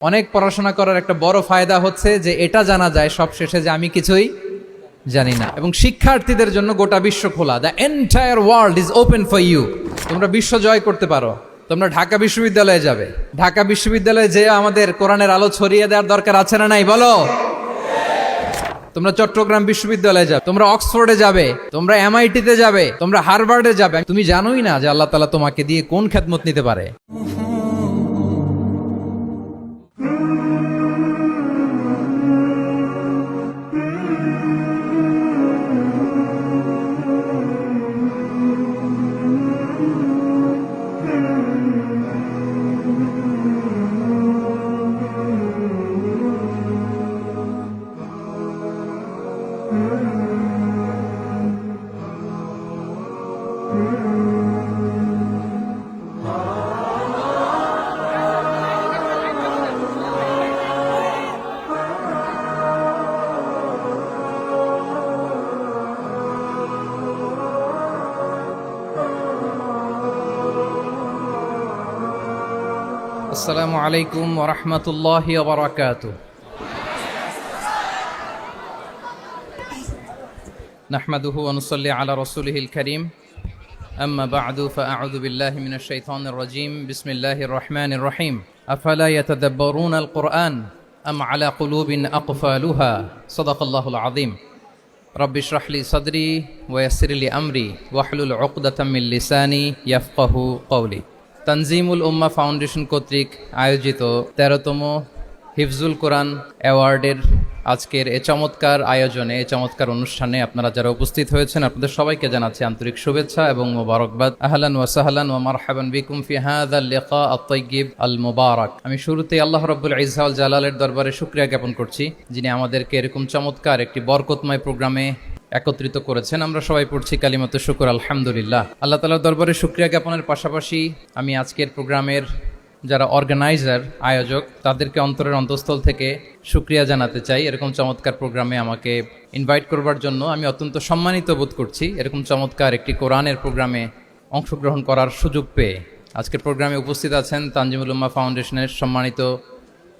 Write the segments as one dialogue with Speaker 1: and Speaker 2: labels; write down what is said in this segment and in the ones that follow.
Speaker 1: অনেক পড়াশোনা করার একটা বড় ফায়দা হচ্ছে যে এটা জানা যায় সব শেষে যে আমি কিছুই জানি না। এবং শিক্ষার্থীদের জন্য গোটা বিশ্ব খোলা, the entire world is open for you. তোমরা বিশ্ব জয় করতে পারো। তোমরা ঢাকা বিশ্ববিদ্যালয়ে যাবে, ঢাকা বিশ্ববিদ্যালয়ে যে আমাদের কোরআনের আলো ছড়িয়ে দেওয়ার দরকার আছে না নাই বলো? তোমরা চট্টগ্রাম বিশ্ববিদ্যালয়ে যাবে, তোমরা অক্সফোর্ডে যাবে, তোমরা এমআইটিতে যাবে, তোমরা হার্ভার্ডে যাবে। তুমি জানোই না যে আল্লাহ তাআলা তোমাকে দিয়ে কোন খেদমত নিতে পারে। আসসালামু আলাইকুম ওয়া রাহমাতুল্লাহি ওয়া বারাকাতুহু। নাহমাদুহু ওয়া নুসাল্লি আলা রাসূলিহিল কারীম। আম্মা বা'দু ফাআউযু বিল্লাহি মিনাশ শাইতানির রাজীম। বিসমিল্লাহির রাহমানির রাহিম। আফালা ইয়াতাদাব্বারুনাল কুরআন আম আলা কুলুবিন আকফালুহা। সাদাকাল্লাহুল আযীম। রাব্বি ইশরাহ লি সাদরি ওয়া ইয়াসসির লি আমরি ওয়াহলুল উকদাতাম মিন লিসানি ইয়াফকাহু কওলি। তানজিমুল উম্মাহ ফাউন্ডেশন কর্তৃক আয়োজিত 13তম হিফজুল কোরআন অ্যাওয়ার্ডের আজকের এ চমৎকার আয়োজনে, এ চমৎকার অনুষ্ঠানে আপনারা যারা উপস্থিত হয়েছেন আপনাদের সবাইকে জানাচ্ছি আন্তরিক শুভেচ্ছা এবং মোবারকবাদ। আহলান ওয়া সাহলান ওয়া মারহাবান বিকুম ফি হাযাল লিকা আত-তাইয়্যিব আল মুবারাক। আমি শুরুতেই আল্লাহ রাব্বুল ইজ্জা ওয়াল জালালের দরবারে শুকরিয়া জ্ঞাপন করছি, যিনি আমাদেরকে এরকম চমৎকার একটি বরকতময় প্রোগ্রামে একত্রিত করেছেন। আমরা সবাই পড়ছি কালিমাতু শুকর আলহামদুলিল্লাহ। আল্লাহ তাআলার দরবারে শুকরিয়া জ্ঞাপনের পাশাপাশি আমি আজকের প্রোগ্রামের যারা অর্গানাইজার, আয়োজক, তাদেরকে অন্তরের অন্তঃস্থল থেকে শুকরিয়া জানাতে চাই। এরকম চমৎকার প্রোগ্রামে আমাকে ইনভাইট করবার জন্য আমি অত্যন্ত সম্মানিত বোধ করছি। এরকম চমৎকার একটি কোরআনের প্রোগ্রামে অংশগ্রহণ করার সুযোগ পেয়ে আজকের প্রোগ্রামে উপস্থিত আছেন তানজিমুল উম্মাহ ফাউন্ডেশনের সম্মানিত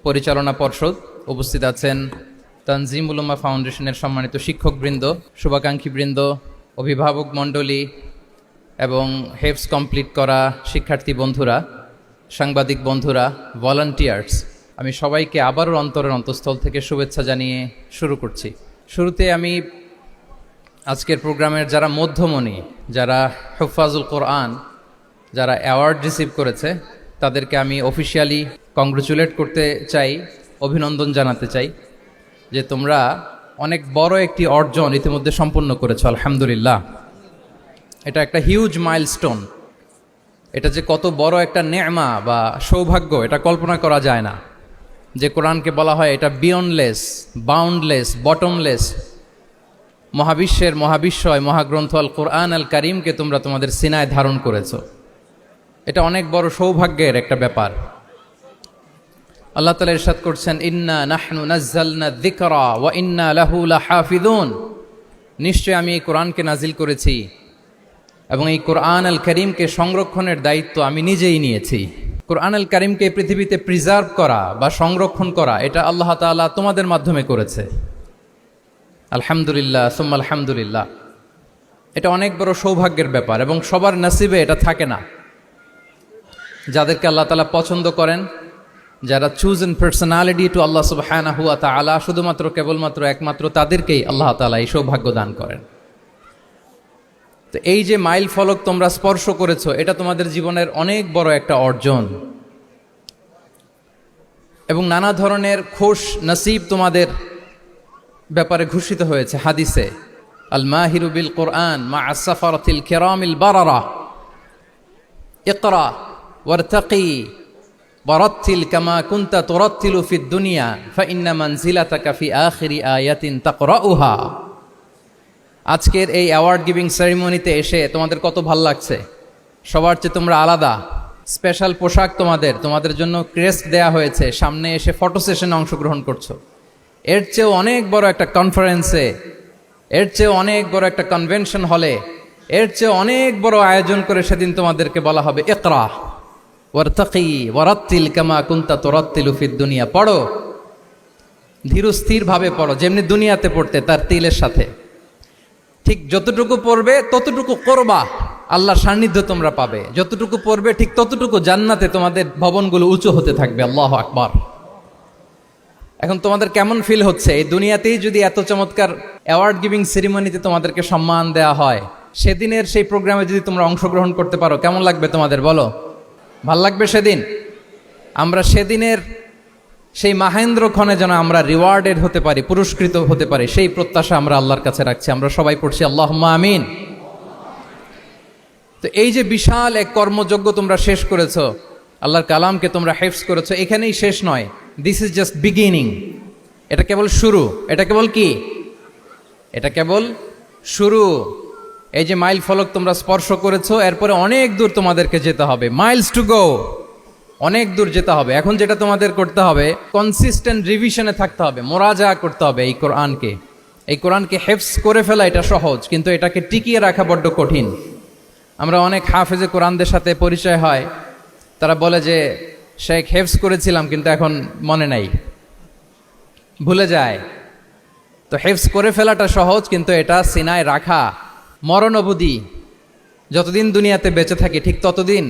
Speaker 1: পরিচালনা পর্ষদ, উপস্থিত আছেন তানজিমুল উম্মাহ ফাউন্ডেশনের সম্মানিত শিক্ষকবৃন্দ, শুভাকাঙ্ক্ষীবৃন্দ, অভিভাবক মণ্ডলী এবং হেফজ কমপ্লিট করা শিক্ষার্থী বন্ধুরা, সাংবাদিক বন্ধুরা, ভলান্টিয়ার্স, আমি সবাইকে আবারও অন্তরের অন্তঃস্থল থেকে শুভেচ্ছা জানিয়ে শুরু করছি। শুরুতে আমি আজকের প্রোগ্রামের যারা মধ্যমণি, যারা হুফাজুল কোরআন, যারা অ্যাওয়ার্ড রিসিভ করেছে তাদেরকে আমি অফিশিয়ালি কংগ্রেচুলেট করতে চাই, অভিনন্দন জানাতে চাই যে তোমরা অনেক বড় একটি অর্জন ইতিমধ্যে সম্পন্ন করেছো, আলহামদুলিল্লাহ। এটা একটা হিউজ মাইলস্টোন। এটা যে কত বড় একটা নেয়মা বা সৌভাগ্য এটা কল্পনা করা যায় না। যে কোরআনকে বলা হয় এটা বিয়ন্ডলেস, বাউন্ডলেস, বটমলেস, মহাবিশ্বের মহাবিশ্বয় মহাগ্রন্থ আল কোরআন আল কারীমকে তোমরা তোমাদের সিনায় ধারণ করেছো। এটা অনেক বড় সৌভাগ্যের একটা ব্যাপার। আল্লাহ তাআলা ইরশাদ করছেন, ইন্না নাহনু নাজ্জালনা যিকরা ওয়া ইন্না লাহু লাহাফিজুন। নিশ্চয় আমি এই কোরআনকে নাজিল করেছি এবং এই কোরআন আল কারীমকে সংরক্ষণের দায়িত্ব আমি নিজেই নিয়েছি। কোরআন আল কারীমকে পৃথিবীতে প্রিজার্ভ করা বা সংরক্ষণ করা এটা আল্লাহ তাআলা তোমাদের মাধ্যমে করেছে। আলহামদুলিল্লাহ সুম্মা আলহামদুলিল্লাহ। এটা অনেক বড় সৌভাগ্যের ব্যাপার এবং সবার নসিবে এটা থাকে না। যাদেরকে আল্লাহ তাআলা পছন্দ করেন, যারা চুজেন পার্সোনালিটি টু আল্লাহ সুবহানাহু ওয়া তাআলা, শুধুমাত্র কেবলমাত্র একমাত্র তাদেরকেই আল্লাহ তাআলা এই সৌভাগ্য দান করেন। তো এই যে মাইল ফলক তোমরা স্পর্শ করেছো, এটা তোমাদের জীবনের অনেক বড় একটা অর্জন এবং নানা ধরনের খুশ নসিব তোমাদের ব্যাপারে ঘোষিত হয়েছে হাদিসে। আল মাহিরু বিল কোরআন মা আসসাফারাতিল কিরামিল বারারা ইকরা ওয়ারতাকি ওয়ারাত্তিল কামা কুনতা তুরাত্তিলু ফিদ দুনিয়া ফাইন্না মানজিলাতাকা ফি আখিরি আয়াতিন তাকরাউহা। আজকের এই অ্যাওয়ার্ড গিভিং সেরিমনিতে এসে তোমাদের কত ভাল লাগছে। সবার চেয়ে তোমরা আলাদা, স্পেশাল পোশাক তোমাদের জন্য ক্রেস্ট দেয়া হয়েছে, সামনে এসে ফটো সেশনে অংশগ্রহণ করছো। এর চেয়েও অনেক বড় একটা কনফারেন্সে, এর চেয়ে অনেক বড় একটা কনভেনশন হলে, এর চেয়ে অনেক বড় আয়োজন করে সেদিন তোমাদেরকে বলা হবে ইকরা, ওয়ারতাকি ওয়ারাত্তিল কামা কুনতা তুরাত্তিলু ফিদ দুনিয়া, পড়ো ধীর স্থির ভাবে পড়ো, যেমনি দুনিয়াতে পড়তে তার তিলের সাথে। ঠিক যতটুকু পড়বে ততটুকু করবা, আল্লাহর সান্নিধ্য তোমরা পাবে। যতটুকু পড়বে ঠিক ততটুকু জান্নাতে তোমাদের ভবনগুলো উঁচু হতে থাকবে। আল্লাহু আকবার। এখন তোমাদের কেমন ফিল হচ্ছে? এই দুনিয়াতেই যদি এত চমৎকার অ্যাওয়ার্ড গিভিং সেরিমনিতে তোমাদেরকে সম্মান দেওয়া হয়, সেদিনের সেই প্রোগ্রামে যদি তোমরা অংশগ্রহণ করতে পারো, কেমন লাগবে তোমাদের বলো? ভাল লাগবে সেদিন? আমরা সেদিনের সেই মাহেন্দ্র ক্ষণে যেন আমরা রিওয়ার্ডেড হতে পারি, পুরস্কৃত হতে পারি, সেই প্রত্যাশা আমরা আল্লাহর কাছে রাখছি। আমরা সবাই পড়ছি আল্লাহুম্মা আমিন। তো এই যে বিশাল এক কর্মযজ্ঞ তোমরা শেষ করেছো, আল্লাহর কালামকে তোমরা হেফজ করেছো, এখানেই শেষ নয়। This is just beginning. এটা কেবল শুরু। এটা কেবল কি? এটা কেবল শুরু। এই যে মাইল ফলক তোমরা স্পর্শ করেছো, এরপরে অনেক দূর তোমাদেরকে যেতে হবে। মাইলস টু গো, অনেক দূর যেতে হবে। এখন যেটা তোমাদের করতে হবে, কনসিস্টেন্ট রিভিশনে থাকতে হবে, মোরাজা করতে হবে এই কোরআনকে। এই কোরআনকে হেফজ করে ফেলা এটা সহজ, কিন্তু এটাকে টিকিয়ে রাখা বড্ড কঠিন। আমরা অনেক হাফেজে কোরআনদের সাথে পরিচয় হয়, তারা বলে যে শেখ হেফজ করেছিলাম কিন্তু এখন মনে নাই, ভুলে যায়। তো হেফজ করে ফেলাটা সহজ, কিন্তু এটা সিনায় রাখা মরণ অবধি, যতদিন দুনিয়াতে বেঁচে থাকি ঠিক ততদিন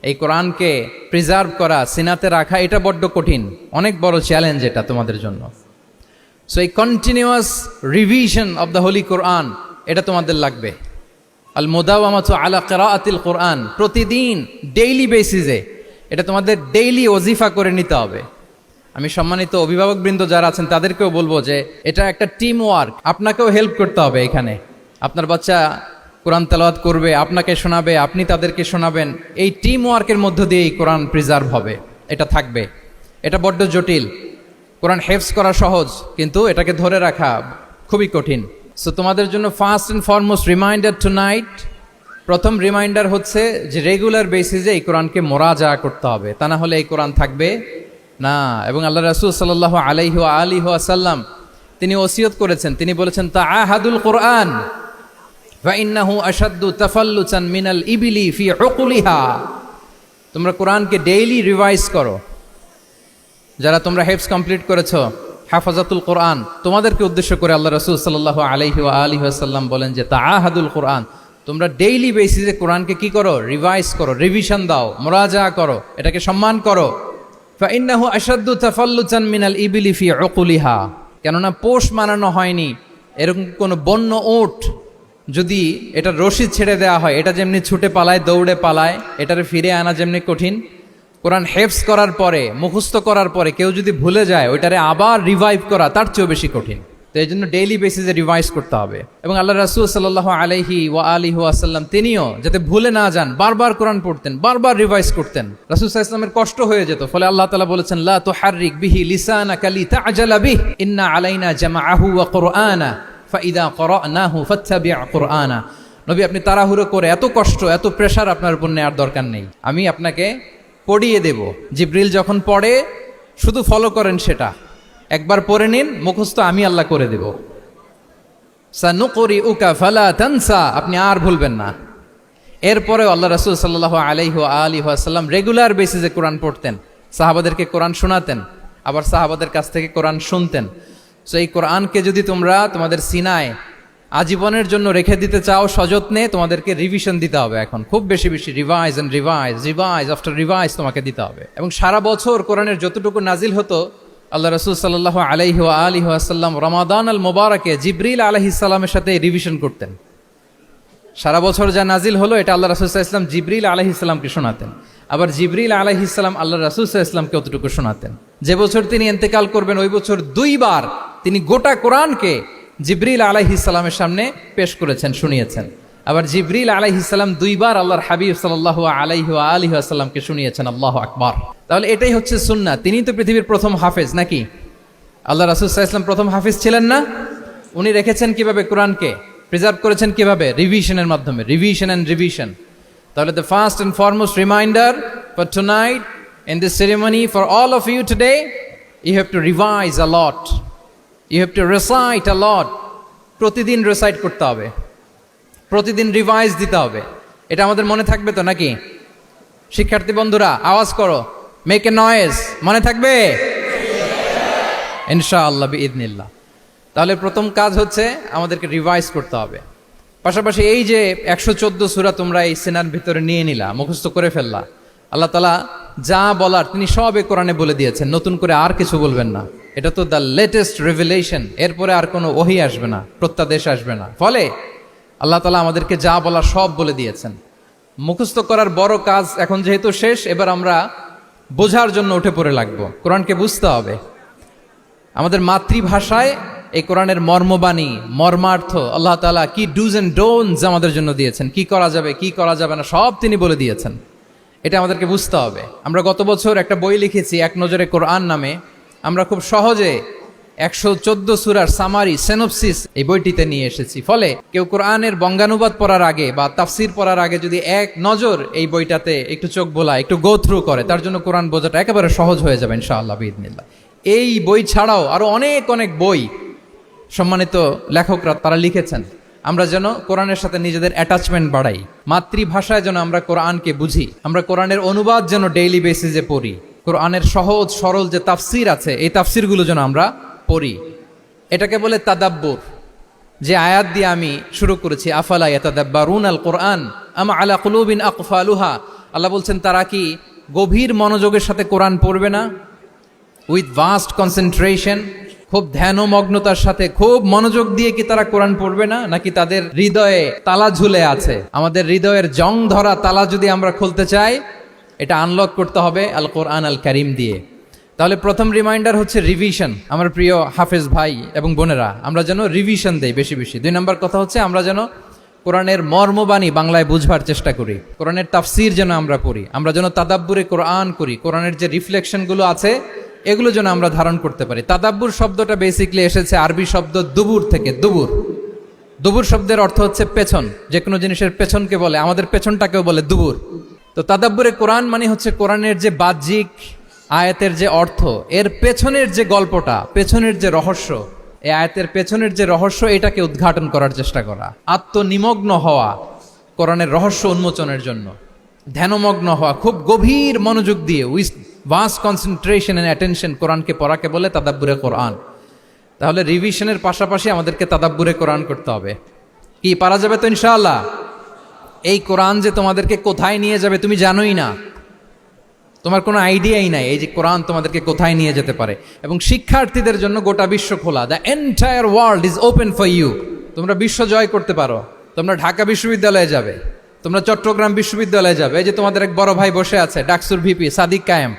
Speaker 1: এই কোরআনকে প্রিজার্ভ করা, সিনাতে রাখা, এটা বড্ড কঠিন, অনেক বড় চ্যালেঞ্জ এটা তোমাদের জন্য। সো এই continuous revision of the holy Quran, এটা তোমাদের লাগবে। আল মুদাওয়ামাতু আলা কিরাআতিল কোরআন, প্রতিদিন ডেইলি বেসিসে এটা তোমাদের ডেইলি ওজিফা করে নিতে হবে। আমি সম্মানিত অভিভাবকবৃন্দ যারা আছেন তাদেরকেও বলবো যে এটা একটা টিম ওয়ার্ক, আপনাকেও হেল্প করতে হবে এখানে। আপনার বাচ্চা কোরআন তেলাওয়াত করবে, আপনাকে শোনাবে, আপনি তাদেরকে শোনাবেন। এই টিম ওয়ার্কের মধ্য দিয়ে এই কোরআন প্রিজার্ভ হবে, এটা থাকবে। এটা বড্ড জটিল। কোরআন হেফজ করা সহজ, কিন্তু এটাকে ধরে রাখা খুবই কঠিন। সো তোমাদের জন্য first and foremost reminder tonight, প্রথম রিমাইন্ডার হচ্ছে যে রেগুলার বেসিসে এই কোরআনকে মোরাজা করতে হবে, তা না হলে এই কোরআন থাকবে না। এবং আল্লাহ রাসূল সাল্লাল্লাহু আলাইহি ওয়া আলিহি ওয়াসাল্লাম তিনি ওসিয়ত করেছেন, তিনি বলেছেন তাআহাদুল কোরআন ফা ইন্নাহু আশাদ্দু তাফাল্লুতান মিনাল ইবিলি ফি উকুলিহা। তোমরা কোরআনকে ডেইলি রিভাইজ করো। যারা তোমরা হেফজ কমপ্লিট করেছো, হাফাজাতুল কোরআন, তোমাদেরকে উদ্দেশ্য করে আল্লাহ রাসূল সাল্লাল্লাহু আলাইহি ওয়া আলিহি ওয়াসাল্লাম বলেন যে তাআহাদুল কোরআন, তোমরা ডেইলি বেসিসে কোরআনকে কি করো? রিভাইজ করো, রিভিশন দাও, মুরাজা করো, এটাকে সম্মান করো। ফা ইন্নাহু আশাদ্দু তাফাল্লুতান মিনাল ইবিলি ফি উকুলিহা। কেননা পোষ মানানো হয়নি এরকম কোনো বন্য উট যদি এটা রশি ছেড়ে দেওয়া হয়, এটা যেমনি ছুটে পালায়, দৌড়ে পালায়, এটারে ফিরে আনা যেমনি কঠিন, কোরআন হেফজ করার পরে, মুখস্থ করার পরে কেউ যদি ভুলে যায়, ওইটারে আবার রিভাইভ করা তার চেয়েও বেশি কঠিন। তো এই জন্য ডেইলি বেসিসে রিভাইজ করতে হবে। এবং আল্লাহ রাসূল সাল্লাল্লাহু আলাইহি ওয়া আলিহি ওয়াসাল্লাম তিনিও যাতে ভুলে না যান, বারবার কোরআন পড়তেন, বারবার রিভাইজ করতেন। রাসূল সাল্লাল্লাহু আলাইহি ওয়াসাল্লামের কষ্ট হয়ে যেত, ফলে আল্লাহ তাআলা বলেছেন লা তুহাররিক বিহি লিসানাকা লিতা'জালা বিহি ইন্না আলাইনা জামাআহু ওয়া কুরআনা ফাইদা ক্বরানাহু ফাত্তাবি' কুরআনা। নবী, আপনি তাড়াহুড়ো করে, এত কষ্ট, এত প্রেশার আপনার উপর নেওয়ার দরকার নেই, আমি আপনাকে পড়িয়ে দেব। জিবরিল যখন পড়ে শুধু ফলো করেন, সেটা একবার পড়ে নিন, মুখস্থ আমি আল্লাহ করে দেব। সানুকরিউকা ফালা তানসা, আপনি আর ভুলবেন না। এরপরে আল্লাহ রাসূল সাল্লাল্লাহু আলাইহি ওয়া আলিহি ওয়াসাল্লাম রেগুলার বেসিসে কোরআন পড়তেন, সাহাবাদেরকে কোরআন শোনাতেন, আবার সাহাবাদের কাছ থেকে কোরআন শুনতেন। সো এই কোরআনকে যদি তোমরা তোমাদের সিনায় আজীবনের জন্য রেখে দিতে চাও সযত্নে, তোমাদেরকে রিভিশন দিতে হবে। এখন খুব বেশি বেশি revise and revise, revise after revise তোমাকে দিতে হবে। এবং সারা বছর কোরআনের যতটুকু নাজিল হতো, আল্লাহ রাসূল সাল্লাল্লাহু আলাইহি ওয়া আলিহি ওয়াসাল্লাম রমাদান আল মুবারাকে জিবরিল আলাইহিস সালামের সাথে রিভিশন করতেন। সারা বছর যা নাজিল হলো, এটা আল্লাহ রাসূল সাল্লাল্লাহু আলাইহি ওয়াসাল্লাম জিবরিল আলাইহিস সালামকে শোনাতেন, আবার জিবরিল আলাইহিস সালাম আল্লাহ রাসূল সাল্লাল্লাহু আলাইহি ওয়াসাল্লামকে অতটুকু শোনাতেন। যে বছর তিনি ইন্তেকাল করবেন, ওই বছর দুইবার তিনি গোটা কোরআনকে জিবরিল আলাইহিস সালামের সামনে পেশ করেছেন, শুনিয়েছেন। আবার জিবরিল আলাইহিস সালাম দুইবার আল্লাহর হাবিব সাল্লাল্লাহু আলাইহি ওয়া আলিহি ওয়াসাল্লামকে শুনিয়েছেন। আল্লাহু আকবার। তাহলে এটাই হচ্ছে সুন্নাহ। তিনি তো পৃথিবীর প্রথম হাফেজ নাকি? আল্লাহ রাসূল সাল্লাল্লাহু আলাইহি ওয়াসাল্লাম প্রথম হাফেজ ছিলেন না? উনি রেখেছেন কিভাবে কোরআনকে? প্রিজার্ভ করেছেন কিভাবে? রিভিশনের মাধ্যমে, রিভিশন অ্যান্ড রিভিশন। তাহলে the first and foremost reminder for tonight in this ceremony for all of you today, you have to revise a lot, you have to recite a lot. প্রতিদিন recite করতে হবে, প্রতিদিন revise দিতে হবে। এটা আমাদের মনে থাকবে তো নাকি? শিক্ষার্থী বন্ধুরা আওয়াজ করো, মেক এ নয়েজ, মনে থাকবে ইনশাআল্লাহ বিইذনিল্লাহ। তাহলে প্রথম কাজ হচ্ছে আমাদেরকে রিভাইজ করতে হবে। পাশাপাশি এই যে 114 সূরা তোমরা এই সিনার ভিতরে নিয়ে নিলা, মুখস্থ করে ফেললা, আল্লাহ তাআলা যা বলার তিনি সব এই কোরআনে বলে দিয়েছেন, নতুন করে আর কিছু বলবেন না। এটা তো দ্য লেটেস্ট রিভিলেশন, এরপরে আর কোনো ওহী আসবে না, প্রত্যাদেশ আসবে না। ফলে আল্লাহ তাআলা আমাদেরকে যা বলার সব বলে দিয়েছেন। মুখস্থ করার বড় কাজ এখন যেহেতু শেষ, এবার আমরা বোঝার জন্য উঠে পড়ে লাগবো। কোরআনকে বুঝতে হবে আমাদের মাতৃভাষায়। এই কোরআনের মর্মবাণী, মর্মার্থ, আল্লাহ তাআলা কি ডুজ এন্ড ডোন্টস আমাদের জন্য দিয়েছেন, কি করা যাবে কি করা যাবে না সব তিনি বলে দিয়েছেন। এটা আমাদেরকে বুঝতে হবে। আমরা গত বছর একটা বই লিখেছি এক নজরে কোরআন নামে। আমরা খুব সহজে 114 সূরার সামারি, সিনপসিস এই বইটিতে নিয়ে এসেছি। ফলে কেউ কোরআনের বঙ্গানুবাদ পড়ার আগে বা তাফসির পড়ার আগে যদি এক নজর এই বইটাতে একটু চোখ বোলায়, একটু গো থ্রু করে, তার জন্য কোরআন বোঝাটা একেবারে সহজ হয়ে যাবে ইনশাআল্লাহ বিইذনিল্লাহ। এই বই ছাড়াও আরো অনেক অনেক বই সম্মানিত লেখকরা তারা লিখেছেন। আমরা যেন কোরআনের সাথে নিজেদের অ্যাটাচমেন্ট বাড়াই, মাতৃভাষায় যেন আমরা কোরআনকে বুঝি, আমরা কোরআনের অনুবাদ যেন ডেইলি বেসিসে পড়ি, কোরআনের সহজ সরল যে তাফসির আছে এই তাফসিরগুলো যেন আমরা পড়ি। এটাকে বলে তাদাব্বুর। যে আয়াত দিয়ে আমি শুরু করেছি, আফালা ইয়াতাদাব্বারুনাল কোরআন আম আলা কুলুবিন আকফালুহা, আল্লাহ বলছেন তারা কি গভীর মনোযোগের সাথে কোরআন পড়বে না, উইথ ভাস্ট কনসেন্ট্রেশন, খুব ধ্যানমগ্নতার সাথে খুব মনোযোগ দিয়ে কি তারা কোরআন পড়বে না, নাকি তাদের হৃদয়ে তালা ঝুলে আছে? আমাদের হৃদয়ের জং ধরা তালা যদি আমরা খুলতে চাই, এটা আনলক করতে হবে আল কোরআন আল কারীম দিয়ে। তাহলে প্রথম রিমাইন্ডার হচ্ছে রিভিশন। আমার প্রিয় হাফেজ ভাই এবং বোনেরা, আমরা যেন রিভিশন দেই বেশি বেশি। 2 নম্বর কথা হচ্ছে আমরা যেন কোরআনের মর্মবাণী বাংলায় বুঝবার চেষ্টা করি, কোরআনের তাফসির যেন আমরা পড়ি, আমরা যেন তাদাব্বুরে কোরআন করি, কোরআনের যে রিফ্লেকশনগুলো আছে এগুলো যেন আমরা ধারণ করতে পারি। তাদাব্বুর শব্দটা বেসিক্যালি এসেছে আরবি শব্দ দুবুর থেকে। দুবুর, দুবুর শব্দের অর্থ হচ্ছে পেছন, যে কোনো জিনিসের পেছনকে বলে, আমাদের পেছনটাকেও বলে দুবুর। তো তাদাব্বুরে কোরআন মানে হচ্ছে কোরআনের যে বাহ্যিক আয়াতের যে অর্থ, এর পেছনের যে গল্পটা, পেছনের যে রহস্য, এই আয়াতের পেছনের যে রহস্য, এটাকে উদ্ঘাটন করার চেষ্টা করা, আত্মনিমগ্ন হওয়া কোরআনের রহস্য উন্মোচনের জন্য, ধ্যানমগ্ন হওয়া, খুব গভীর মনোযোগ দিয়ে with vast concentration and attention কোরআনকে পড়াকে বলে তাদাব্বুরে কোরআন। তাহলে রিভিশনের পাশাপাশি আমাদেরকে তাদাব্বুরে কোরআন করতে হবে। কি পারা যাবে তো ইনশাআল্লাহ? এই কোরআন যে তোমাদেরকে কোথায় নিয়ে যাবে তুমি জানোই না, তোমার কোনো আইডিয়াই নাই এই যে কোরআন তোমাদেরকে কোথায় নিয়ে যেতে পারে। এবং শিক্ষার্থীদের জন্য গোটা বিশ্ব খোলা, the entire world is open for you. তোমরা বিশ্ব জয় করতে পারো, তোমরা ঢাকা বিশ্ববিদ্যালয়ে যাবে, তোমরা চট্টগ্রাম বিশ্ববিদ্যালয়ে যাবে। এই যে তোমাদের এক বড় ভাই বসে আছে, ডাকসুর ভিপি সাদিক কায়েম,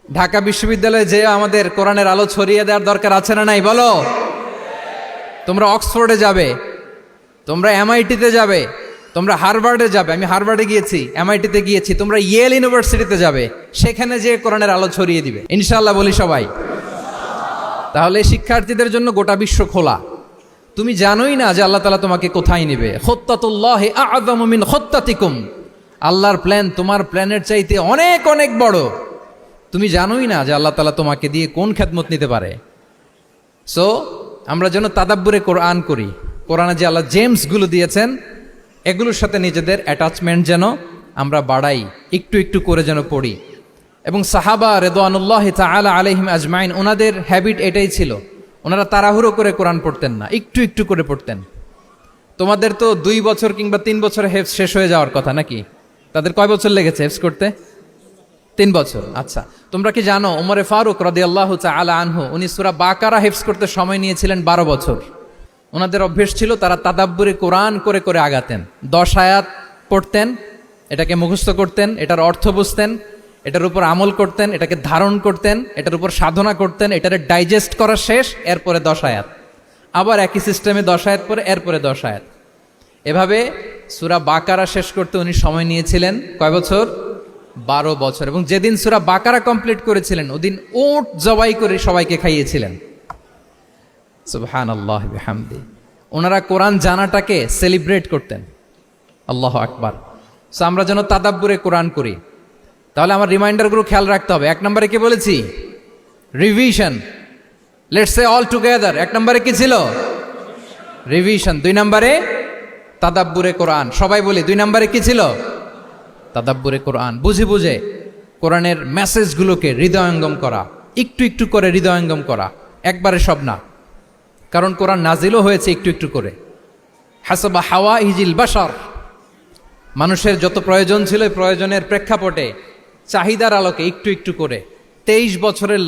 Speaker 1: ঢাকা বিশ্ববিদ্যালয়ে যে আমাদের কোরআনের আলো ছড়িয়ে দেওয়ার দরকার আছে না নাই বলো? তোমরা অক্সফোর্ডে যাবে, তোমরা এমআইটিতে যাবে, তোমরা হার্ভার্ডে যাবে, আমি হার্ভার্ডে গিয়েছি, এমআইটিতে গিয়েছি, তোমরা ইয়েল ইউনিভার্সিটিতে যাবে, সেখানে যে কোরআনের আলো ছড়িয়ে দিবে ইনশাআল্লাহ বলি সবাই। তাহলে শিক্ষার্থীদের জন্য গোটা বিশ্ব খোলা। তুমি জানোই না যে আল্লাহ তাআলা তোমাকে কোথায় নেবে। খুত্তাতুল্লাহি আ'যামু মিন খুত্তাতিকুম, আল্লাহর প্ল্যান তোমার প্ল্যানের চাইতে অনেক অনেক বড়। তুমি জানোই না যে আল্লাহ তাআলা তোমাকে দিয়ে কোন খেদমত নিতে পারে। সো আমরা যেন তাদাব্বুরে কোরআন করি, কোরআনে যে আল্লাহ জেমসগুলো দিয়েছেন এগুলোর সাথে নিজেদের অ্যাটাচমেন্ট যেন আমরা বাড়াই, একটু একটু করে যেন পড়ি। এবং সাহাবা রিদওয়ানুল্লাহি তাআলা আলাইহিম আজমাইন, ওনাদের হ্যাবিট এটাই ছিল, ওনারা তাড়াহুড়ো করে কোরআন পড়তেন না, একটু একটু করে পড়তেন। তোমাদের তো 2 বছর কিংবা 3 বছরে হেফজ শেষ হয়ে যাওয়ার কথা নাকি? তাদের কয় বছর লেগেছে হেফজ করতে? 3 বছর। আচ্ছা, তোমরা কি জানো ওমরে ফারুক রাদিয়াল্লাহু তাআলা আনহু উনি সূরা বাকারা হেফজ করতে সময় নিয়েছিলেন 12 বছর। ওনাদের অভ্যেস ছিল তারা তাদাব্বুরে কোরআন করে করে আগাতেন। 10 আয়াত পড়তেন, এটাকে মুখস্থ করতেন, এটার অর্থ বুঝতেন, এটার উপর আমল করতেন, এটাকে ধারণ করতেন, এটার উপর সাধনা করতেন, এটারে ডাইজেস্ট করা শেষ, এরপরে 10 আয়াত, আবার একই সিস্টেমে 10 আয়াত পরে এরপরে 10 আয়াত। এভাবে সূরা বাকারা শেষ করতে উনি সময় নিয়েছিলেন কয় বছর? 12 বছর। এবং যেদিন সূরা বাকারা কমপ্লিট করেছিলেন ওদিন উট জবাই করে সবাইকে খাইয়েছিলেন। সুবহানাল্লাহ বিহামদি। ওনারা কোরআন জানাটাকে সেলিব্রেট করতেন। আল্লাহু আকবার। সো আমরা যেন তাদাব্বুরে কোরআন করি। তাহলে আমার রিমাইন্ডারগুলো খেয়াল রাখতে হবে। 1 নম্বরে কি বলেছি? Revision. Let's say all together. 1 নম্বরে কি ছিল? রিভিশন। 2 নম্বরে তাদাব্বুরে কোরআন। সবাই বলি 2 নম্বরে কি ছিল? তাদাব্বুরে কোরআন, বুঝে বুঝে কোরআনের মেসেজগুলোকে হৃদয়ঙ্গম করা, একটু একটু করে হৃদয়ঙ্গম করা, একবারে সব না। কারণ কোরআন নাজিলও হয়েছে একটু একটু করে। হাসাবা হাওয়াইজিল বাশার, মানুষের যত প্রয়োজন ছিল প্রয়োজনের প্রেক্ষাপটে চাহিদার আলোকে একটু একটু করে 23 বছরের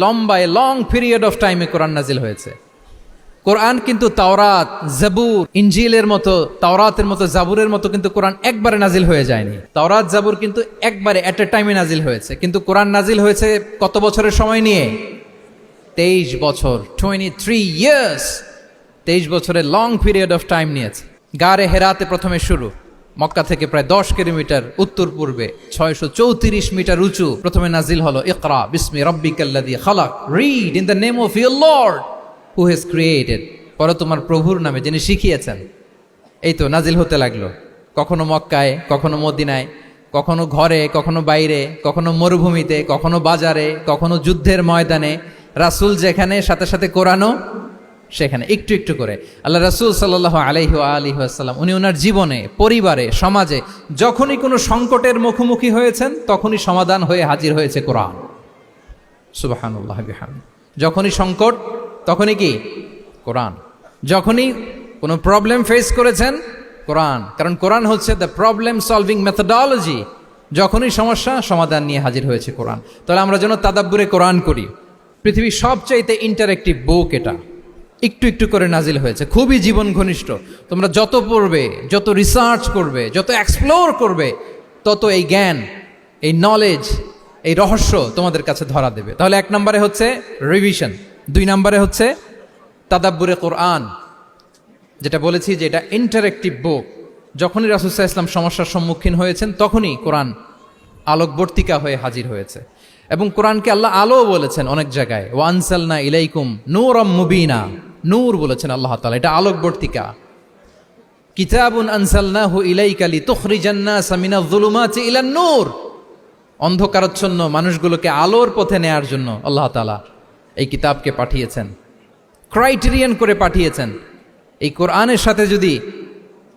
Speaker 1: লং পিরিয়ড অফ টাইমে কোরআন নাজিল হয়েছে। কোরআন কিন্তু তাওরাত, জাবুর, ইনজিলের মতো, তাওরাতের মতো, জাবুরের মতো কিন্তু কোরআন একবারে নাজিল হয়ে যায়নি। তাওরাত, জাবুর কিন্তু একবারে এট এ টাইমে নাজিল হয়েছে, কিন্তু কোরআন নাজিল হয়েছে কত বছরের সময় নিয়ে? 23 বছর, 23 ইয়ার্স। 23 বছরের লং পিরিয়ড অফ টাইম নিয়েছে। গারে হেরাতে প্রথমে শুরু, মক্কা থেকে প্রায় 10 কিলোমিটার উত্তর পূর্বে 634 মিটার উঁচু প্রথমে নাজিল হলো ইকরা বিসমি রাব্বিকাল্লাযী খালাক, read in the name of your lord who has created, পরে তোমার প্রভুর নামে যিনি শিখিয়েছেন। এই তো নাজিল হতে লাগলো, কখনো মক্কায়, কখনো মদিনায়, কখনো ঘরে, কখনো বাইরে, কখনো মরুভূমিতে, কখনো বাজারে, কখনো যুদ্ধের ময়দানে। রাসূল যেখানে, সাথে সাথে কোরআনও সেখানে, একটু একটু করে। আল্লাহ রাসূল সাল্লাল্লাহু আলাইহি ওয়া আলিহি ওয়াসাল্লাম উনি ওনার জীবনে, পরিবারে, সমাজে যখনই কোনো সংকটের মুখোমুখি হয়েছেন তখনই সমাধান হয়ে হাজির হয়েছে কোরআন। সুবহানাল্লাহ বিহামদিহি। যখনই সংকট তখনই কি? কোরআন। যখনই কোনো প্রবলেম ফেস করেছেন, কোরআন। কারণ কোরআন হচ্ছে দ্য প্রবলেম সলভিং মেথোডোলজি। যখনই সমস্যা, সমাধান নিয়ে হাজির হয়েছে কোরআন। তাহলে আমরা যেন তাদাব্বুরে কোরআন করি। পৃথিবীর সবচাইতে ইন্টারেক্টিভ বুক এটা, একটু একটু করে নাজিল হয়েছে, খুবই জীবন ঘনিষ্ঠ। তোমরা যত পড়বে, যত রিসার্চ করবে, যত এক্সপ্লোর করবে, তত এই জ্ঞান, এই নলেজ, এই রহস্য তোমাদের কাছে ধরা দেবে। তাহলে 1 নম্বরে হচ্ছে রিভিশন, 2 নম্বরে হচ্ছে তাদাব্বুরে কোরআন, যেটা বলেছি যে এটা ইন্টারেক্টিভ বুক। যখনই রাসূল সাল্লাল্লাহু আলাইহি ওয়াসাল্লাম সমস্যার সম্মুখীন হয়েছেন তখনই কোরআন আলোকবর্তিকা হয়ে হাজির হয়েছে। এবং কোরআনকে আল্লাহ আলো বলেছেন অনেক জায়গায়, ওয়া আনসালনা ইলাইকুম নূরাম মুবিনা, নূর বলেছেন আল্লাহ তাআলা, এটা আলোকবর্তিকা। কিতাবুন আনসালনাহু ইলাইকা লিতুখরিজান নাসা মিনাজ যুলুমাতি ইলান নূর, অন্ধকারাচ্ছন্ন মানুষগুলোকে আলোর পথে নেয়ার জন্য আল্লাহ তাআলা এই কিতাবকে পাঠিয়েছেন, ক্রাইটেরিয়ান করে পাঠিয়েছেন। এই কোরআনের সাথে যদি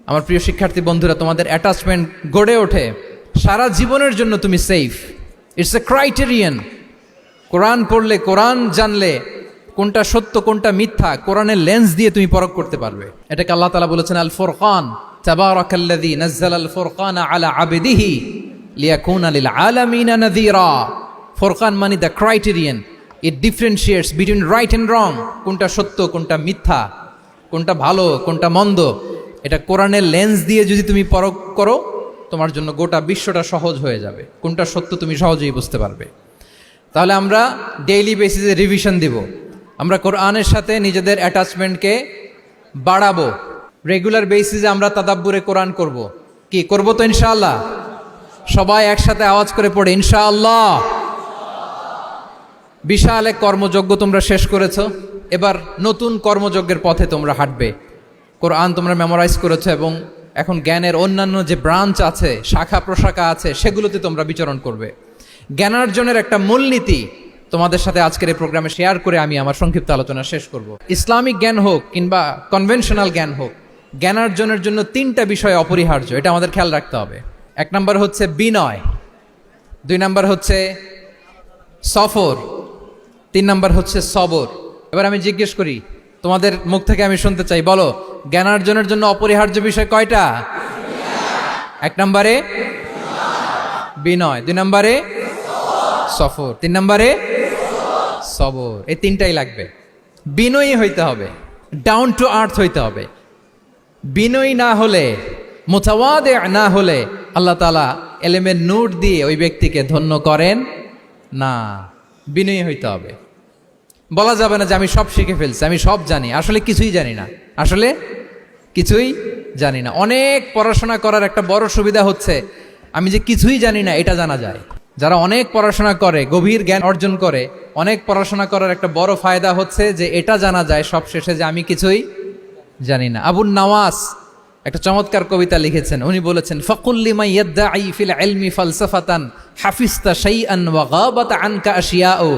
Speaker 1: আমার প্রিয় শিক্ষার্থী বন্ধুরা তোমাদের অ্যাটাচমেন্ট গড়ে ওঠে, সারা জীবনের জন্য তুমি সেফ। It's a criterion. কোরআন পড়লে, কোরআন জানলে কোনটা সত্য কোনটা মিথ্যা কোরআনের লেন্স দিয়ে তুমি পরখ করতে পারবে। এটাকে আল্লাহ তাআলা বলেছেন আল ফুরকান, তাবারাকাল্লাযী নাযালাল ফুরকানা আলা আবদিহি লিয়াকুনা লিল আলামিনা নাযীরা। ফুরকান মানে the criterion, it differentiates between right and wrong, কোনটা সত্য কোনটা মিথ্যা, কোনটা ভালো কোনটা মন্দ। এটা কোরআনের লেন্স দিয়ে যদি তুমি পরখ করো, তোমার জন্য গোটা বিশ্বটা সহজ হয়ে যাবে, কোনটা সত্য তুমি সহজেই বুঝতে পারবে। তাহলে আমরা ডেইলি বেসিসে রিভিশন দিব, আমরা কোরআনের সাথে নিজেদের অ্যাটাচমেন্টকে বাড়াবো। রেগুলার বেসিসে আমরা তাদাব্বুরে কোরআন করব। কি করব? তো ইনশাআল্লাহ সবাই একসাথে আওয়াজ করে পড়ে ইনশাআল্লাহ। বিশাল এক কর্মযজ্ঞ তোমরা শেষ করেছো, এবার নতুন কর্মযজ্ঞের পথে তোমরা হাঁটবে। কোরআন তোমরা মেমোরাইজ করেছো এবং এখন জ্ঞানের অন্যান্য যে ব্রাঞ্চ আছে, শাখা প্রশাখা আছে, সেগুলোতে তোমরা বিচরণ করবে। জ্ঞানার্জনের একটা মূলনীতি তোমাদের সাথে আজকের এই প্রোগ্রামে শেয়ার করে আমি আমার সংক্ষিপ্ত আলোচনা শেষ করব। ইসলামিক জ্ঞান হোক কিংবা কনভেনশনাল জ্ঞান হোক, জ্ঞানার্জনের জন্য 3টা বিষয় অপরিহার্য, এটা আমাদের খেয়াল রাখতে হবে। 1 নম্বর হচ্ছে বিনয়, 2 নম্বর হচ্ছে সফর, 3 নম্বর হচ্ছে সবর। এবার আমি জিজ্ঞেস করি, তোমাদের মুখ থেকে আমি শুনতে চাই, বলো জ্ঞানার্জনের জন্য অপরিহার্য বিষয় কয়টা? 1 নম্বরে বিনয়, 2 নম্বরে সফর, 3 নম্বরে সবর। এই 3টাই লাগবে। বিনয়ী হইতে হবে, ডাউন টু আর্থ হইতে হবে। বিনয়ী না হলে, মুতাওয়াদি না হলে আল্লাহ তাআলা এলেমের নূর দিয়ে ওই ব্যক্তিকে ধন্য করেন না। বিনয়ী হইতে হবে। বলা যাবে না যে আমি সব শিখে ফেলছি, আমি সব জানি, আসলে কিছুই জানি না, আসলে কিছুই জানি না। অনেক পড়াশোনা করার একটা বড় সুবিধা হচ্ছে আমি যে কিছুই জানি না এটা জানা যায়। যারা অনেক পড়াশোনা করে, গভীর জ্ঞান অর্জন করে, অনেক পড়াশোনা করার একটা বড় ফায়দা হচ্ছে যে এটা জানা যায় সব শেষে যে আমি কিছুই জানি না। আবুন নাওয়াস একটা চমৎকার কবিতা লিখেছেন, উনি বলেছেন ফাকুল লিমান ইয়াদঈ ফিল ইলমি ফালসাফাতান হাফিজতা শাইআন ওয়া গাবাত আনকা আশিয়াউ।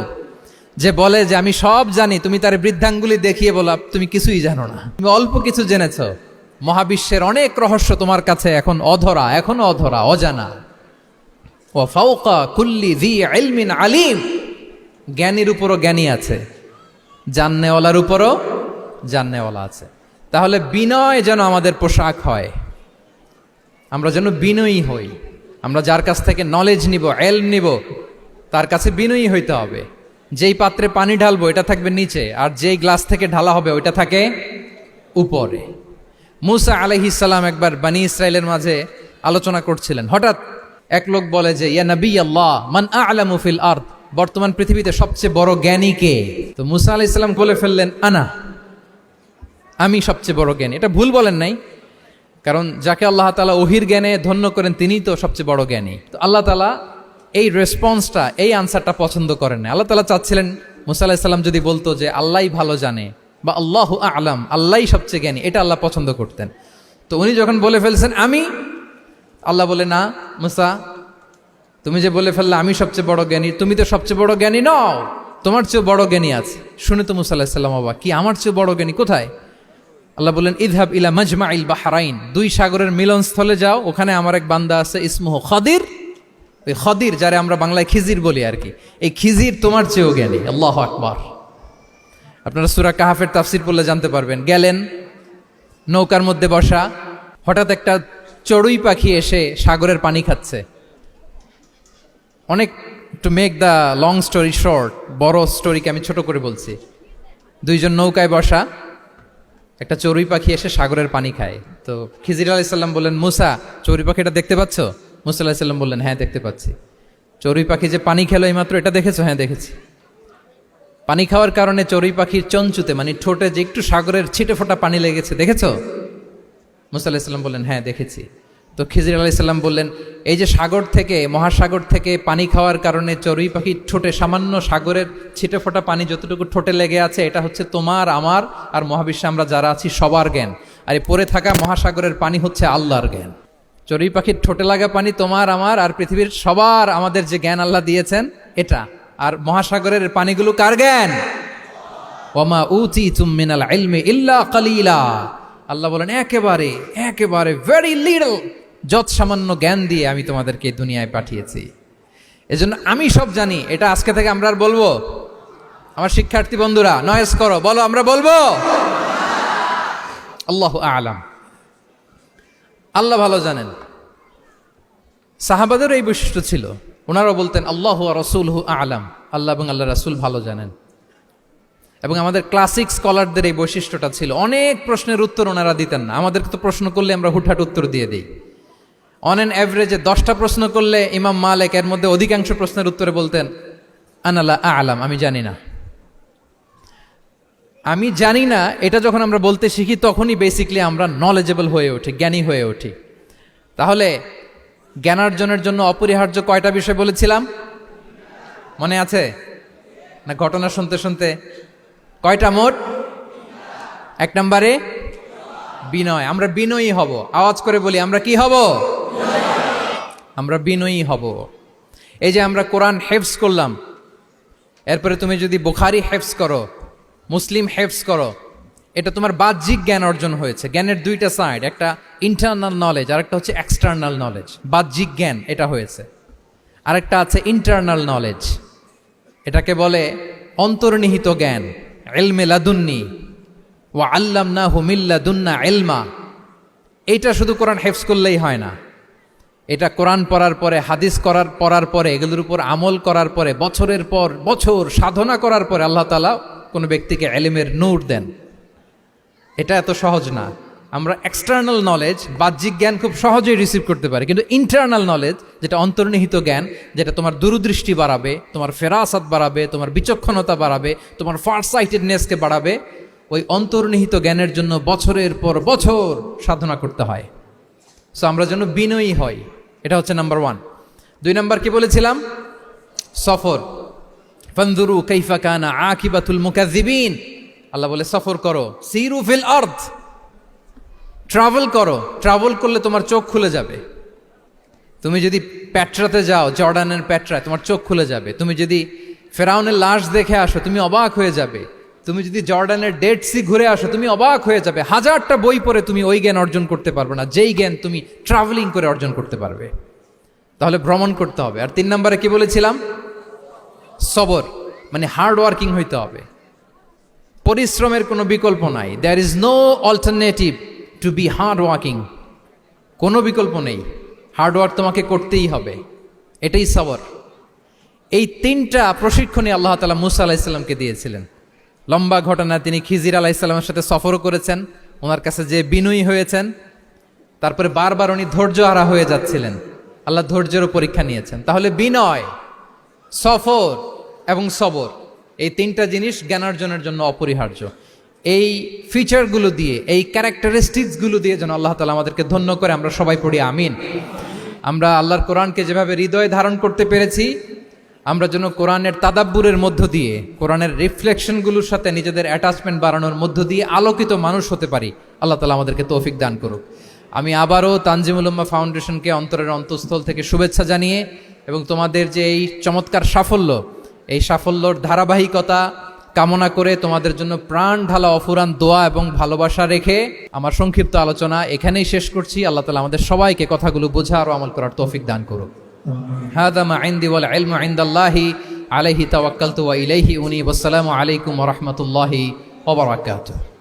Speaker 1: যে বলে যে আমি সব জানি, তুমি তার বৃদ্ধাঙ্গুলি দেখিয়ে বলো তুমি কিছুই জানো না, তুমি অল্প কিছু জেনেছো। মহাবিশ্বের অনেক রহস্য তোমার কাছে এখন অধরা, এখনো অধরা, অজানা। ওয়া ফাওকা কুল্লি যী ইলমিন আলিম, জ্ঞানীর উপরও জ্ঞানী আছে, জাননেওয়ালার উপরও জাননেওয়ালা আছে। তাহলে বিনয় যেন আমাদের পোশাক হয়, আমরা যেন বিনয়ী হই। আমরা যার কাছ থেকে নলেজ নিব, এলম নিব, তার কাছে বিনয়ী হইতে হবে। যেই পাত্রে পানি ঢালবো এটা থাকবে নিচে, আর যেই গ্লাস থেকে ঢালা হবে ওইটা থাকে উপরে। মুসা আলাইহিস সালাম একবার বনি ইসরাইলের মাঝে আলোচনা করছিলেন, হঠাৎ এক লোক বলে যে ইয়া নবী আল্লাহ মান আ'লামু ফিল আরদ, বর্তমান পৃথিবীতে সবচেয়ে বড় জ্ঞানী কে? তো মুসা আলাইহিস সালাম বলে ফেললেন আনা, আমি সবচেয়ে বড় জ্ঞানী। এটা ভুল বলেন নাই, কারণ যাকে আল্লাহ তাআলা ওহির জ্ঞানে ধন্য করেন তিনিই তো সবচেয়ে বড় জ্ঞানী। তো আল্লাহ তাআলা এই রেসপন্সটা, এই আনসারটা পছন্দ করেন না। আল্লাহ তাআলা চাচ্ছিলেন মুসা আলাইহিস সালাম যদি বলতো যে আল্লাহই ভালো জানে বা আল্লাহু আ'লাম, আল্লাহই সবচেয়ে জ্ঞানী, এটা আল্লাহ পছন্দ করতেন। তো উনি যখন বলে ফেলছেন আমি, আল্লাহ বলে না মুসা, তুমি যে বলে ফেললে আমি সবচেয়ে বড় জ্ঞানী, তুমি তো সবচেয়ে বড় জ্ঞানী নও, তোমার চেয়ে বড় জ্ঞানী আছে। শুনে তো মুসা আলাইহিস সালাম অবাক, কি আমার চেয়ে বড় জ্ঞানী কোথায়? আল্লাহ বললেন ইযহাব ইলা মাজমাইল বাহরাইন, দুই সাগরের মিলনস্থলে যাও, ওখানে আমার এক বান্দা আছে ইসমুহু খাদির। ওই খাদির, যারে আমরা বাংলায় খিজির বলি আর কি, এই খিজির তোমার চেয়েও জ্ঞানী। আল্লাহু আকবার। আপনারা সূরা কাহাফের তাফসীর পড়লে জানতে পারবেন। গেলেন, নৌকার মধ্যে বসা, হঠাৎ একটা চড়ুই পাখি এসে সাগরের পানি খাচ্ছে। অনেক, to make the long story short, বড় স্টোরিকে আমি ছোট করে বলছি। দুইজন নৌকায় বসা, একটা চড়ুই পাখি এসে সাগরের পানি খায়। তো খিজির আলাইহিস সালাম বললেন মুসা, চড়ুই পাখিটা দেখতে পাচ্ছ? মুসা আলাইহিস সালাম বললেন হ্যাঁ দেখতে পাচ্ছি। চড়ুই পাখি যে পানি খেলো এইমাত্র, এটা দেখেছো? হ্যাঁ দেখেছি। পানি খাওয়ার কারণে চড়ুই পাখির চঞ্চুতে, মানে ঠোঁটে যে একটু সাগরের ছিটে ফোটা পানি লেগেছে, দেখেছো? মুসা আলাইহিস সালাম বললেন হ্যাঁ দেখেছি। তো খিজির আলাইহিস সালাম বললেন এই যে সাগর থেকে, মহাসাগর থেকে পানি খাওয়ার কারণে চড়ুই পাখির ঠোঁটে সামান্য সাগরের ছিটে ফোটা পানি যতটুকু ঠোঁটে লেগে আছে, এটা হচ্ছে তোমার, আমার আর মহাবিশ্বে আমরা যারা আছি সবার জ্ঞান। আর এই পড়ে থাকা মহাসাগরের পানি হচ্ছে আল্লাহর জ্ঞান। চড়ুই পাখির ঠোঁটে লাগা পানি তোমার, আমার আর পৃথিবীর সবার, আমাদের যে জ্ঞান আল্লাহ দিয়েছেন এটা। আর মহাসাগরের পানিগুলো কার জ্ঞান? ওয়ামা উতীতুম মিনাল ইলমি ইল্লা কালিলা। আল্লাহ বলেন একেবারে একেবারে ভেরি লিটল, যত সামান্য জ্ঞান দিয়ে আমি তোমাদেরকে দুনিয়ায় পাঠিয়েছি। এজন্য আমি সব জানি, এটা আজকে থেকে আমরা আর বলবো? আমার শিক্ষার্থী বন্ধুরা নয়েজ করো, বলো আমরা বলবো আল্লাহু আ'লাম। আল্লাহ ভালো জানেন। সাহাবাদের এই বৈশিষ্ট্য ছিল, ওনারাও বলতেন আল্লাহু ওয়া রাসূলুহু আ'লাম, আল্লাহ এবং আল্লাহ রাসূল ভালো জানেন। এবং আমাদের ক্লাসিক স্কলারদের এই বৈশিষ্ট্যটা ছিল, অনেক প্রশ্নের উত্তর ওনারা দিতেন না। আমাদেরকে তো প্রশ্ন করলে আমরা হুটহাট উত্তর দিয়ে দিই। অন অ্যান অ্যাভারেজে 10টা প্রশ্ন করলে ইমাম মালিক এর মধ্যে অধিকাংশ প্রশ্নের উত্তরে বলতেন আনা লা আ'লাম, আমি জানি না। আমি জানি না এটা যখন আমরা বলতে শিখি, তখনই বেসিক্যালি আমরা নলেজেবল হয়ে উঠি, জ্ঞানী হয়ে উঠি। তাহলে জ্ঞানার্জনের জন্য অপরিহার্য কয়টা বিষয় বলেছিলাম, মনে আছে না? ঘটনা শুনতে শুনতে কয়টা মোট? 1 নম্বরে বিনয়। আমরা বিনয়ী হব। আওয়াজ করে বলি আমরা কি হব? আমরা বিনয়ী হব। এই যে আমরা কোরআন হেফজ করলাম, এরপরে তুমি যদি বুখারী হেফজ করো, মুসলিম হেফজ করো, এটা তোমার বাহ্যিক জ্ঞান অর্জন হয়েছে। জ্ঞানের দুইটা সাইড, একটা ইন্টারনাল নলেজ আর একটা হচ্ছে এক্সটার্নাল নলেজ। বাহ্যিক জ্ঞান এটা হয়েছে, আরেকটা আছে ইন্টারনাল নলেজ, এটাকে বলে অন্তর্নিহিত জ্ঞান। ইলমে লাদুন্নি ওয়া আল্লামনাহু মিন লাদুন্না ইলমা। এইটা শুধু কোরআন হেফজ করলেই হয় না, এটা কোরআন পড়ার পরে, হাদিস পড়ার পরে, এগুলোর উপর আমল করার পরে, বছরের পর বছর সাধনা করার পরে আল্লাহ তাআলা কোনো ব্যক্তিকে ইলমের নূর দেন। এটা এত সহজ না। আমরা এক্সটার্নাল নলেজ, বাহ্যিক জ্ঞান খুব সহজেই রিসিভ করতে পারি, কিন্তু ইন্টারনাল নলেজ, যেটা অন্তর্নিহিত জ্ঞান, যেটা তোমার দূরদৃষ্টি বাড়াবে, তোমার ফেরাসাত বাড়াবে, তোমার বিচক্ষণতা বাড়াবে, তোমার ফারসাইটেডনেসকে বাড়াবে, ওই অন্তর্নিহিত জ্ঞানের জন্য বছরের পর বছর সাধনা করতে হয়। সো আমরা যেন বিনয়ী হই, এটা হচ্ছে নাম্বার 1। 2 নাম্বার কি বলেছিলাম? সফর। ফানজুরু কাইফা কানা আকিবাতুল মুকাজ্জিবিন। আল্লাহ বলে সফর করো, সিরু ফিল আরদ, ট্রাভেল করো। ট্রাভেল করলে তোমার চোখ খুলে যাবে। তুমি যদি পেট্রাতে যাও, জর্ডানের পেট্রায়, তোমার চোখ খুলে যাবে। তুমি যদি ফেরাউনের লাশ দেখে আসো, তুমি অবাক হয়ে যাবে। তুমি যদি জর্ডানের ডেড সি ঘুরে আসো, তুমি অবাক হয়ে যাবে। 1000টা বই পড়ে তুমি ওই জ্ঞান অর্জন করতে পারবে না, যেই জ্ঞান তুমি ট্রাভেলিং করে অর্জন করতে পারবে। তাহলে ভ্রমণ করতে হবে। আর 3 নম্বরে কি বলেছিলাম? সবর, মানে হার্ড ওয়ার্কিং হইতে হবে। পরিশ্রমের কোনো বিকল্প নাই। There is no alternative to be hard working. কোনো বিকল্প নেই, হার্ড ওয়ার্ক তোমাকে করতেই হবে, এটাই সবর। এই 3টা প্রশিক্ষণই আল্লাহ তাআলা মুসা আলাইহিসসালামকে দিয়েছিলেন। লম্বা ঘটনা, তিনি খিজির আলাইহিসসালামের সাথে সফরও করেছেন, ওনার কাছে যে বিনয়ী হয়েছেন, তারপরে বারবার উনি ধৈর্যহারা হয়ে যাচ্ছিলেন, আল্লাহ ধৈর্যেরও পরীক্ষা নিয়েছেন। তাহলে বিনয়, সফর এবং সবর, এই 3টা জিনিস জ্ঞান অর্জনের জন্য অপরিহার্য। এই ফিচারগুলো দিয়ে, এই ক্যারেক্টারিস্টিক্সগুলো দিয়ে যেন আল্লাহ তাআলা আমাদেরকে ধন্য করে। আমরা সবাই পড়ি আমিন। আমরা আল্লাহর কোরআনকে যেভাবে হৃদয়ে ধারণ করতে পেরেছি, আমরা যেন কোরআনের তাদাব্বুরের মধ্য দিয়ে, কোরআনের রিফ্লেকশনগুলোর সাথে নিজেদের অ্যাটাচমেন্ট বাড়ানোর মধ্য দিয়ে আলোকিত মানুষ হতে পারি। আল্লাহ তাআলা আমাদেরকে তৌফিক দান করুক। আমি আবারও তানজিমুল উম্মাহ ফাউন্ডেশনকে অন্তরের অন্তঃস্থল থেকে শুভেচ্ছা জানিয়ে, এবং তোমাদের যে এই চমৎকার সাফল্য, এই সাফল্যর ধারাবাহিকতা কামনা করে তোমাদের জন্য প্রাণ ঢালা অফুরান দোয়া এবং ভালোবাসা রেখে আমার সংক্ষিপ্ত আলোচনা এখানেই শেষ করছি। আল্লাহ তাআলা আমাদের সবাইকে কথাগুলো বোঝা আর আমল করার তৌফিক দান করুক। হাদা মা ইনদি ওয়াল ইলমু ইনদাল্লাহি আলাইহি তাওয়াক্কালতু ওয়া ইলাইহি উনীব। আসসালামু আলাইকুম ওয়া রাহমাতুল্লাহি ওয়া বারাকাতুহু।